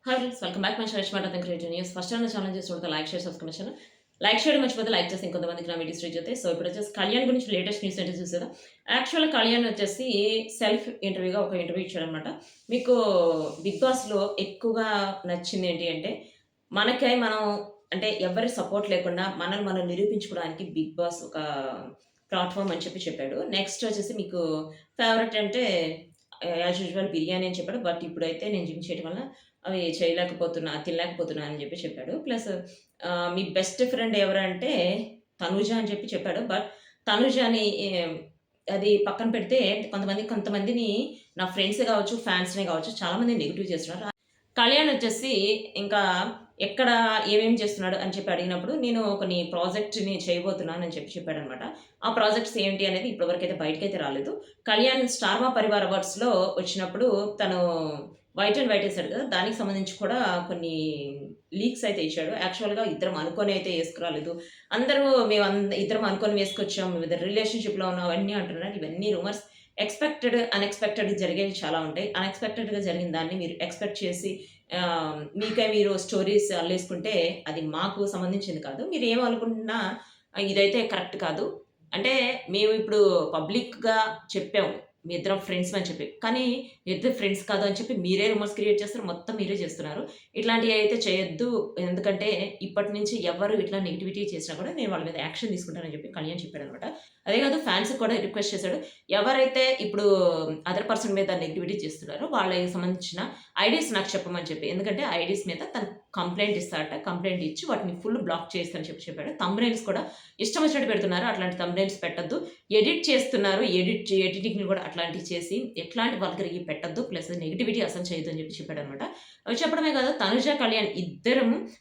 Hi friends, welcome back my channel smart think creative news. First time channel చేసి చూడతా like share subscribe channel like చేయడం మర్చిపోతే like చేసి ఇంకొంతమందికి నా వీడియోస్ రీచ్ అవుతాయి. సో ఇప్పుడు వచ్చేసి కళ్యాణ్ గురించి లేటెస్ట్ న్యూస్ అయితే చూసేదా. యాక్చువల్గా కళ్యాణ్ వచ్చేసి సెల్ఫ్ ఇంటర్వ్యూగా ఒక ఇంటర్వ్యూ ఇచ్చాడనమాట. మీకు బిగ్ బాస్లో ఎక్కువగా నచ్చింది ఏంటి అంటే మనకై మనం అంటే ఎవరి సపోర్ట్ లేకుండా మనల్ని మనం నిరూపించుకోవడానికి బిగ్ బాస్ ఒక ప్లాట్ఫామ్ అని చెప్పాడు. నెక్స్ట్ వచ్చేసి మీకు ఫేవరెట్ అంటే యాజ్ యూజువల్ బిర్యానీ అని చెప్పాడు. బట్ ఇప్పుడైతే నేను జిమ్ చేయడం వల్ల అవి చేయలేకపోతున్నా, తినలేకపోతున్నా అని చెప్పాడు. ప్లస్ మీ బెస్ట్ ఫ్రెండ్ ఎవరంటే తనూజ అని చెప్పాడు. బట్ తనూజని అది పక్కన పెడితే కొంతమందిని నా ఫ్రెండ్స్ కావచ్చు, ఫ్యాన్స్‌నే కావచ్చు చాలామంది నెగెటివ్ చేస్తున్నారు. కళ్యాణ్ వచ్చేసి ఇంకా ఎక్కడ ఏమేమి చేస్తున్నాడు అని అడిగినప్పుడు, నేను కొన్ని ప్రాజెక్ట్‌ని చేయబోతున్నాను అని చెప్పాడనమాట. ఆ ప్రాజెక్ట్స్ ఏంటి అనేది ఇప్పటివరకైతే బయటికైతే రాలేదు. కళ్యాణ్ స్టార్ మా పరివార్ అవార్డ్స్‌లో వచ్చినప్పుడు తను వైట్ అండ్ వైట్ ఏసాడు కదా! దానికి సంబంధించి కూడా కొన్ని లీక్స్ అయితే ఇచ్చాడు. యాక్చువల్‌గా ఇద్దరం అనుకోని అయితే ఏసుకురాలేదు. అందరూ ఇద్దరం అనుకోని వేసుకొచ్చాం. మేమిద్దరం రిలేషన్‌షిప్‌లో ఉన్నాం అవన్నీ అంటున్నారు. ఇవన్నీ రూమర్స్. ఎక్స్‌పెక్టెడ్, అన్‌ఎక్స్‌పెక్టెడ్ జరిగేవి చాలా ఉంటాయి. అన్‌ఎక్స్‌పెక్టెడ్‌గా జరిగిన దాన్ని మీరు ఎక్స్‌పెక్ట్ చేసి మీకై మీరు స్టోరీస్ అల్లేసుకుంటే అది మాకు సంబంధించింది కాదు. మీరేమనుకుంటున్నా ఇదైతే కరెక్ట్ కాదు. అంటే మేము ఇప్పుడు పబ్లిక్‌గా చెప్పాము. మీ ఇద్దరం ఫ్రెండ్స్ అని చెప్పి. కానీ మీ ఇద్దరు ఫ్రెండ్స్ కాదు అని చెప్పి మీరే రూమర్స్ క్రియేట్ చేస్తారు. మొత్తం మీరే చేస్తున్నారు. ఇట్లాంటివి అయితే చేయొద్దు. ఎందుకంటే ఇప్పటి నుంచి ఎవరు ఇట్లా నెగటివిటీ చేసినా కూడా నేను వాళ్ళ మీద యాక్షన్ తీసుకుంటానని చెప్పి కళ్యాణ్ చెప్పాడనమాట. అదే కాదు ఫ్యాన్స్‌కి కూడా రిక్వెస్ట్ చేశాడు. ఎవరైతే ఇప్పుడు అదర్ పర్సన్ మీద నెగటివిటీ చేస్తున్నారో వాళ్ళకి సంబంధించిన ఐడీస్ నాకు చెప్పమని చెప్పి. ఎందుకంటే ఐడీస్ మీద తను కంప్లెయింట్ ఇస్తాడట. కంప్లెయింట్ ఇచ్చి వాటిని ఫుల్ బ్లాక్ చేస్తానని చెప్పాడు. థంబ్‌నెయిల్స్ కూడా ఇష్టం వచ్చినట్టు పెడుతున్నారు. అట్లాంటి థంబ్‌నెయిల్స్ పెట్టొద్దు. ఎడిట్ చేస్తున్నారు. ఎడిటింగ్‌లు కూడా అట్లాంటివి చేసి ఎట్లాంటి వల్గర్‌వి పెట్టొద్దు. ప్లస్ నెగటివిటీ అసలు చేయొద్దు అని చెప్పాడనమాట. అవి చెప్పడమే కాదు తనుజ, కళ్యాణ్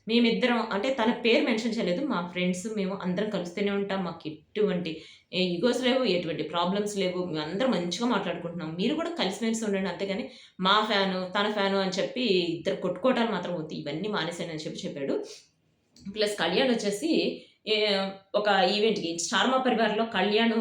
మేమిద్దరం అంటే తన పేరు మెన్షన్ చేయలేదు. మా ఫ్రెండ్స్ మేము అందరం కలుస్తూనే ఉంటాం. మాకు ఎటువంటి ఇగోస్ లేవు. ఎటువంటి ప్రాబ్లమ్స్ లేవు. మేమందరం మంచిగా మాట్లాడుకుంటున్నాం. మీరు కూడా కలిసిమెలిసి ఉండండి. అంతేగాని మా ఫ్యాను, తన ఫ్యాను అని చెప్పి ఇద్దరు కొట్టుకోవటాలు మాత్రం వద్దు. ఇవన్నీ మానేసాను అని చెప్పాడు. ప్లస్ కళ్యాణ్ వచ్చేసి ఏ ఒక ఈవెంట్‌కి 'స్టార్ మా పరివార్‌లో' కళ్యాణ్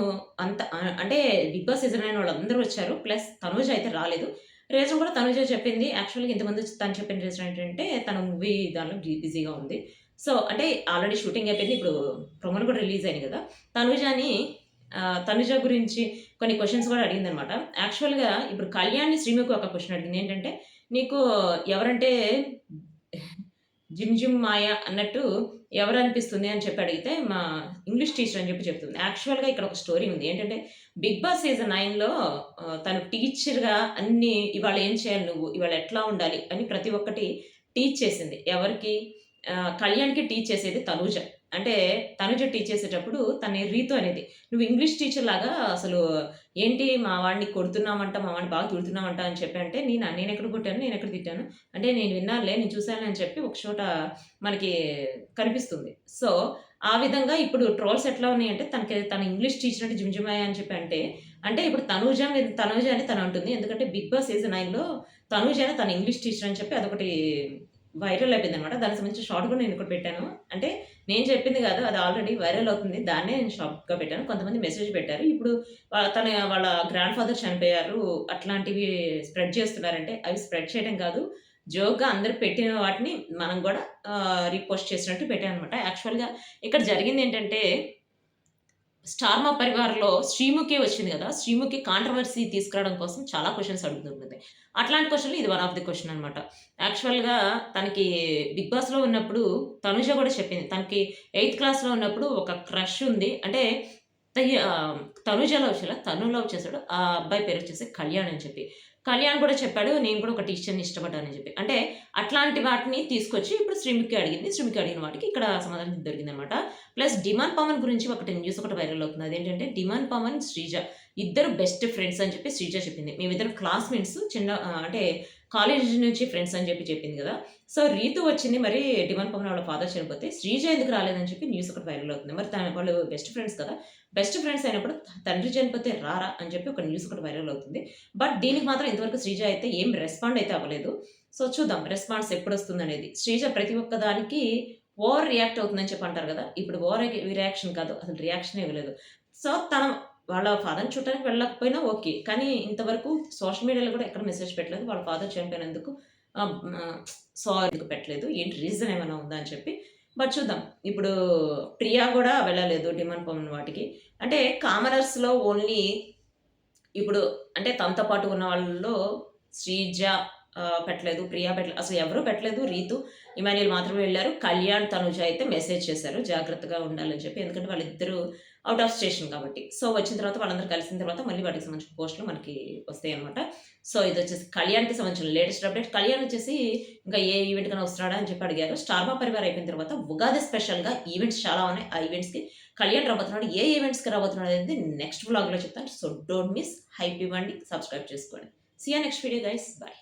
అంటే 'బిగ్ బాస్' సీజన్ అయిన వాళ్ళందరూ వచ్చారు. ప్లస్ తనూజ అయితే రాలేదు. రీజన్ కూడా తనూజ చెప్పింది. యాక్చువల్‌గా ఇంతకుముందు తను చెప్పిన రీజన్ ఏంటంటే తన మూవీ దానిలో బిజీగా ఉంది. సో, అంటే ఆల్రెడీ షూటింగ్ అయిపోయింది. ఇప్పుడు ప్రోమోలు కూడా రిలీజ్ అయినాయి కదా! తనుజ గురించి కొన్ని క్వెషన్స్ కూడా అడిగిందనమాట. యాక్చువల్‌గా ఇప్పుడు కళ్యాణ్‌ని శ్రీముఖి ఒక క్వెషన్ అడిగింది. ఏంటంటే, "నీకు ఎవరంటే జిమ్ జిమ్ మాయ అన్నట్టు ఎవరనిపిస్తుంది?" అని అడిగితే, మా ఇంగ్లీష్ టీచర్ అని చెప్తుంది. యాక్చువల్‌గా ఇక్కడ ఒక స్టోరీ ఉంది. ఏంటంటే, 'బిగ్ బాస్' సీజన్ 9లో తను టీచర్‌గా అన్నీ ఇవాళ ఏం చేయాలి నువ్వు? ఇవాళ ఎట్లా ఉండాలి? అని ప్రతి ఒక్కటి టీచ్ చేసింది. ఎవరికి? కళ్యాణ్‌కి టీచ్ చేసేది తనూజ. అంటే తనుజ టీచ్ చేసేటప్పుడు తన రీతు అనేది, "నువ్వు ఇంగ్లీష్ టీచర్‌లాగా అసలు ఏంటి మా వాడిని కొడుతున్నావంట, మా వాడిని బాగా తిడుతున్నావంట" అని అంటే, నేనెక్కడ కొట్టాను? నేనెక్కడ తిట్టాను? అంటే నేను విన్నానులే, నేను చూసానులే అని చెప్పి ఒక చోట మనకి కనిపిస్తుంది. సో, ఆ విధంగా ఇప్పుడు ట్రోల్స్ ఎట్లా ఉన్నాయంటే తన ఇంగ్లీష్ టీచర్ అంటే జుంజుమాయ అని అంటే ఇప్పుడు తనూజ అని తను అంటుంది. ఎందుకంటే 'బిగ్ బాస్' సీజన్ 9లో తనూజ అని తన ఇంగ్లీష్ టీచర్ అని చెప్పి అదొకటి వైరల్ అయిపోయిందనమాట. దానికి సంబంధించిన షార్ట్ కూడా నేను ఒకటి పెట్టాను. అంటే నేను చెప్పింది కాదు. అది ఆల్రెడీ వైరల్ అవుతుంది. దాన్నే నేను షార్ట్‌గా పెట్టాను. కొంతమంది మెసేజ్ పెట్టారు. ఇప్పుడు వాళ్ళ గ్రాండ్ ఫాదర్ చనిపోయారు. అట్లాంటివి స్ప్రెడ్ చేస్తున్నారంటే అవి స్ప్రెడ్ చేయడం కాదు. జోక్‌గా అందరూ పెట్టిన వాటిని మనం కూడా రీపోస్ట్ చేసినట్టు పెట్టాననమాట. యాక్చువల్‌గా ఇక్కడ జరిగిందేంటంటే 'స్టార్ మా పరివార్‌లో' శ్రీముఖి వచ్చింది కదా! శ్రీముఖి కాంట్రోవర్సీ తీసుకురావడం కోసం చాలా క్వెషన్స్ అడుగుతుంటుంది. అట్లాంటి క్వెషన్‌లో ఇది వన్ ఆఫ్ ది క్వెషన్ అనమాట. యాక్చువల్‌గా తనకి 'బిగ్ బాస్‌లో' ఉన్నప్పుడు తనుజ కూడా చెప్పింది. తనకి ఎయిత్ క్లాస్‌లో ఉన్నప్పుడు ఒక క్రష్ ఉంది. అంటే తనుజ లవ్ చేయలా. తను లవ్ చేసాడు. ఆ అబ్బాయి పేరొచ్చేసి కళ్యాణ్ అని చెప్పి. కళ్యాణ్ కూడా చెప్పాడు, నేను కూడా ఒక టీచర్‌ని ఇష్టపడ్డానని చెప్పి. అంటే అట్లాంటి వాటిని తీసుకొచ్చి ఇప్పుడు శ్రీముఖి అడిగింది. శ్రీముఖి అడిగిన వాటికి ఇక్కడ సమాధానం దొరికిందనమాట. ప్లస్ 'డిమాండ్ పవన్' గురించి ఒకటి న్యూస్ ఒకటి వైరల్ అవుతుంది. అదేంటంటే 'డిమాండ్ పవన్', 'శ్రీజ' ఇద్దరు బెస్ట్ ఫ్రెండ్స్ అని చెప్పి శ్రీజ చెప్పింది. మేమిద్దరం క్లాస్‌మేట్స్ అంటే కాలేజీ నుంచి ఫ్రెండ్స్ అని చెప్పింది కదా! సో, రీతు వచ్చింది మరి 'డిమాండ్ పవన్' వాళ్ళ ఫాదర్ చనిపోతే 'శ్రీజ' ఎందుకు రాలేదని చెప్పి న్యూస్ ఒకటి వైరల్ అవుతుంది. మరి వాళ్ళు బెస్ట్ ఫ్రెండ్స్ కదా! బెస్ట్ ఫ్రెండ్స్ అయినప్పుడు తండ్రి చనిపోతే రారా అని చెప్పి ఒక న్యూస్ ఒకటి వైరల్ అవుతుంది. బట్ దీనికి మాత్రం ఇంతవరకు శ్రీజ అయితే ఏం రెస్పాండ్ అయితే అవ్వలేదు. సో, చూద్దాం రెస్పాన్స్ ఎప్పుడొస్తుందనేది. శ్రీజ ప్రతి ఒక్క దానికి ఓవర్ రియాక్ట్ అవుతుందని చెప్పి అంటారు కదా! ఇప్పుడు ఓవర్ రియాక్షన్ కాదు. అసలు రియాక్షనే ఇవ్వలేదు. సో, వాళ్ళ ఫాదర్‌ని చూడటానికి వెళ్ళకపోయినా ఓకే. కానీ ఇంతవరకు సోషల్ మీడియాలో కూడా ఎక్కడ మెసేజ్ పెట్టలేదు. వాళ్ళ ఫాదర్ చనిపోయినందుకు సారీ ఎందుకు పెట్టలేదు, ఏంటి రీజన్ ఏమైనా ఉందా అని చెప్పి. బట్ చూద్దాం. ఇప్పుడు ప్రియా గూడా వెళ్ళలేదు డిమాండ్ పవన్ వాటికి. అంటే కామనర్స్‌లో ఓన్లీ ఇప్పుడు అంటే తనతో పాటు ఉన్న వాళ్ళలో శ్రీజ పెట్టలేదు. ప్రియా పెట్టలేదు. అసలు ఎవరు పెట్టలేదు. రీతు, ఇమాన్యుయల్ మాత్రమే వెళ్లారు. కళ్యాణ్, తనుజ అయితే మెసేజ్ చేశారు. జాగ్రత్తగా ఉండాలని చెప్పి. ఎందుకంటే వాళ్ళిద్దరూ ఔట్ ఆఫ్ స్టేషన్ కాబట్టి. సో, వచ్చిన తర్వాత వాళ్ళందరూ కలిసిన తర్వాత మళ్ళీ వాటికి సంబంధించిన పోస్టులు మనకి వస్తాయన్నమాట. సో, ఇదొచ్చేసి కళ్యాణ్‌కి సంబంధించిన లేటెస్ట్ అప్డేట్. కళ్యాణ్ వచ్చేసి ఇంకా ఏ ఈవెంట్‌కైనా వస్తున్నాడా అని చెప్పి అడిగారు. స్టార్ మా పరివార్ అయిపోయిన తర్వాత ఉగాది స్పెషల్‌గా ఈవెంట్స్ చాలా ఉన్నాయి. ఆ ఈవెంట్స్‌కి కళ్యాణ్ రాబోతున్నాడు. ఏ ఈవెంట్స్‌కి రాబోతున్నాడు అనేది నెక్స్ట్ వ్లాగ్‌లో చెప్తాను. So, don't miss. హైప్ ఇవ్వండి. సబ్స్క్రైబ్ చేసుకోండి. See you next video guys. By.